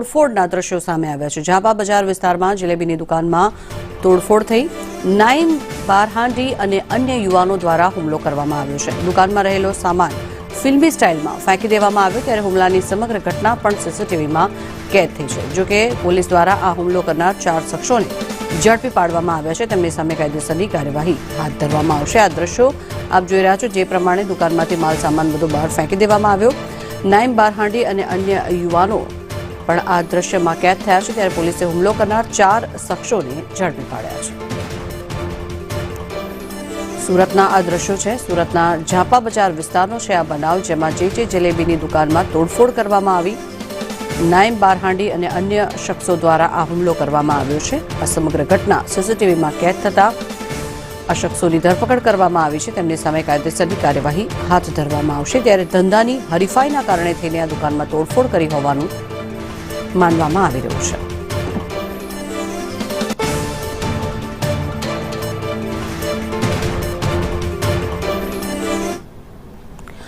તોડફોડના દ્રશ્યો સામે આવ્યા છે। ઝાપા બજાર વિસ્તારમાં જલેબીની દુકાનમાં તોડફોડ થઈ। નાઈમ બારહાંડી અને અન્ય યુવાનો દ્વારા હુમલો કરવામાં આવ્યો છે। દુકાનમાં રહેલો સામાન ફિલ્મી સ્ટાઇલમાં ફેંકી દેવામાં આવ્યો ત્યારે હુમલાની સમગ્ર ઘટના પણ સીસીટીવીમાં કેદ થઈ છે। જોકે પોલીસ દ્વારા આ હુમલો કરનાર 4 શખ્સોને ઝડપી પાડવામાં આવ્યા છે। તેમની સામે કાયદેસરની કાર્યવાહી હાથ ધરવામાં આવશે। આ દ્રશ્યો આપ જોઈ રહ્યા છો, જે પ્રમાણે દુકાનમાંથી માલ સામાન બધો બહાર ફેંકી દેવામાં આવ્યો। નાઈમ બારહાંડી અને અન્ય યુવાનો પણ આ દ્રશ્યમાં કેદ થયા છે ત્યારે પોલીસે હુમલો કરનાર 4 શખ્સોને ઝડપી પાડ્યા છે। સુરતના આ દ્રશ્યો છે। સુરતના ઝાપા બજાર વિસ્તારનો છે આ બનાવ, જેમાં જે જલેબીની દુકાનમાં તોડફોડ કરવામાં આવી। નાઈમ બારહાંડી અને અન્ય શખ્સો દ્વારા આ હુમલો કરવામાં આવ્યો છે। આ સમગ્ર ઘટના સીસીટીવીમાં કેદ થતા આ શખ્સોની ધરપકડ કરવામાં આવી છે। તેમની સામે કાયદેસરની કાર્યવાહી હાથ ધરવામાં આવશે। ત્યારે ધંધાની હરીફાઈના કારણે થઈને આ દુકાનમાં તોડફોડ કરી હોવાનું માનવામાં આવી રહ્યું છે।